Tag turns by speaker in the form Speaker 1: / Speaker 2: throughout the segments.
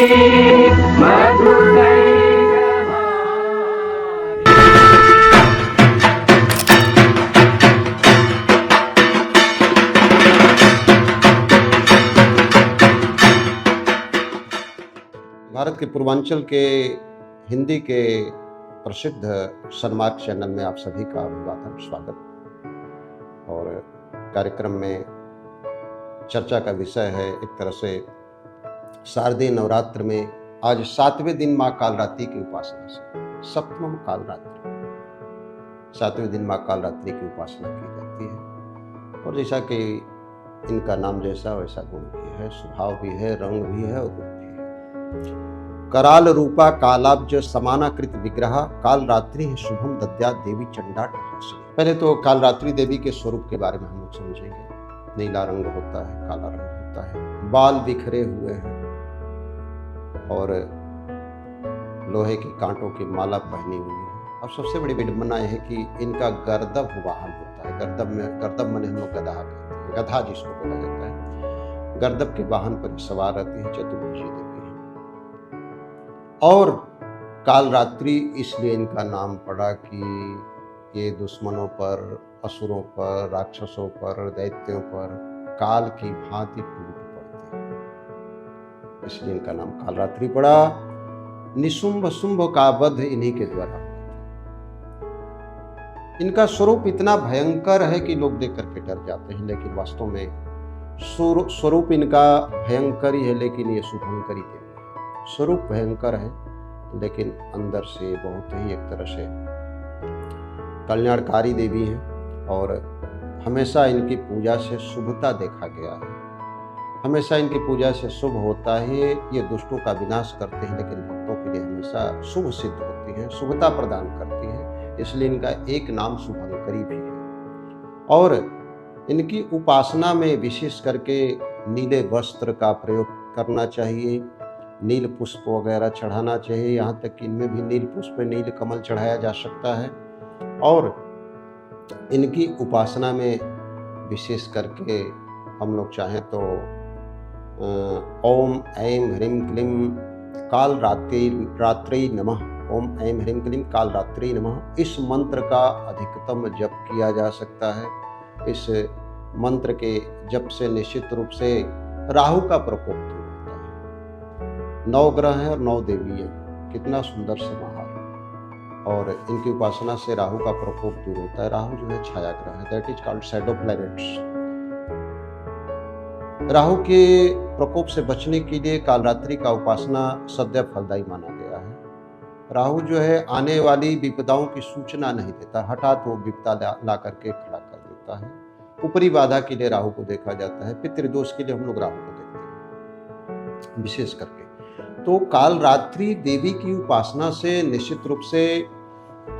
Speaker 1: भारत के पूर्वांचल के हिंदी के प्रसिद्ध सन्मार्ग चैनल में आप सभी का अभिवादन, स्वागत। और कार्यक्रम में चर्चा का विषय है एक तरह से शारदीय नवरात्र में आज 7वें दिन माँ कालरात्रि की उपासना से, सप्तम कालरात्रि, 7वें दिन माँ कालरात्रि की उपासना की जाती है। और जैसा कि इनका नाम जैसा वैसा गुण भी है, स्वभाव भी है, रंग भी है और रूप भी है। कराल रूपा कालाब्ज समानाकृत विग्रह कालरात्रि शुभम दद्या देवी चंडाट हासिनी। पहले तो कालरात्रि देवी के स्वरूप के बारे में हम लोग समझेंगे। नीला रंग होता है, काला रंग होता है, बाल बिखरे हुए हैं और लोहे के कांटों की माला पहनी हुई है। अब सबसे बड़ी विडंबना यह है कि इनका गर्दभ वाहन होता है। गर्दभ माने हम लोग गधा कहते हैं, गधा जिसको बोला जाता है। गर्दभ के वाहन पर सवार रहती है चतुर्भुजी देवी। और कालरात्रि इसलिए इनका नाम पड़ा कि ये दुश्मनों पर, असुरों पर, राक्षसों पर, दैत्यों पर काल की भांति टूट पड़ती है, इसलिए इनका नाम कालरात्रि पड़ा। निशुंभ शुंभ का वध इन्हीं के द्वारा। इनका स्वरूप इतना भयंकर है कि लोग देख करके डर जाते हैं, लेकिन वास्तव में स्वरूप इनका भयंकर ही है, लेकिन ये शुभंकरी देवी। स्वरूप भयंकर है लेकिन अंदर से बहुत ही एक तरह से कल्याणकारी देवी है। और हमेशा इनकी पूजा से शुभता देखा गया है। हमेशा इनकी पूजा से शुभ होता है। ये दुष्टों का विनाश करते हैं लेकिन भक्तों के लिए हमेशा शुभ सिद्ध होती है, शुभता प्रदान करती है। इसलिए इनका एक नाम शुभंकरी भी है। और इनकी उपासना में विशेष करके नीले वस्त्र का प्रयोग करना चाहिए, नील पुष्प वगैरह चढ़ाना चाहिए। यहाँ तक कि इनमें भी नील पुष्प, नील कमल चढ़ाया जा सकता है। और इनकी उपासना में विशेष करके हम लोग चाहें तो ओम ऐं ह्रीं क्लीं कालरात्रि नमः, ओम ऐं ह्रीं क्लीं कालरात्रि नमः, इस मंत्र का अधिकतम जप किया जा सकता है। इस मंत्र के जप से निश्चित रूप से राहु का प्रकोप दूर होता है। 9 ग्रह हैं और 9 देवी हैं, कितना सुंदर समाहार। और इनकी उपासना से राहु का प्रकोप दूर होता है। राहु जो है छाया ग्रह है, that is called shadow planets. Rahu के प्रकोप से बचने के लिए कालरात्रि का उपासना सदैव फलदायी माना गया है। राहु जो है आने वाली विपदाओं की सूचना नहीं देता, हठात वो विपदा ला करके खड़ा कर देता है। ऊपरी बाधा के लिए राहु को देखा जाता है, पितृदोष के लिए हम लोग राहु को देखते हैं विशेष करके। तो कालरात्रि देवी की उपासना से निश्चित रूप से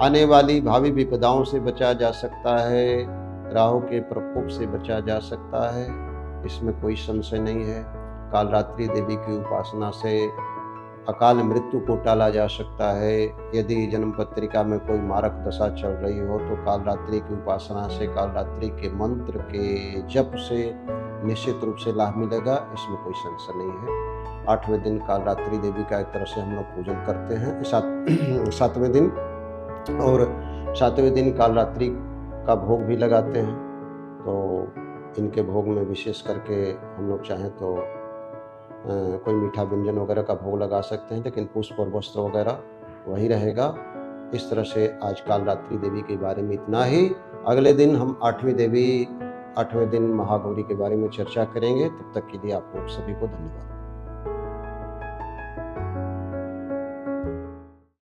Speaker 1: आने वाली भावी विपदाओं से बचा जा सकता है, राहु के प्रकोप से बचा जा सकता है, इसमें कोई संशय नहीं है। कालरात्रि देवी की उपासना से अकाल मृत्यु को टाला जा सकता है। यदि जन्म पत्रिका में कोई मारक दशा चल रही हो तो कालरात्रि की उपासना से, कालरात्रि के मंत्र के जप से निश्चित रूप से लाभ मिलेगा, इसमें कोई संशय नहीं है। 8वें दिन कालरात्रि देवी का एक तरह से हम लोग पूजन करते हैं 7वें दिन, और 7वें दिन कालरात्रि का भोग भी लगाते हैं। तो इनके भोग में विशेष करके हम लोग चाहें तो कोई मीठा व्यंजन वगैरह का भोग लगा सकते हैं, लेकिन पुष्प और वस्त्र वगैरह वही रहेगा। इस तरह से आज कालरात्रि देवी के बारे में इतना ही। अगले दिन हम 8वें दिन महागौरी के बारे में चर्चा करेंगे। तब तक के लिए आप लोग सभी को धन्यवाद।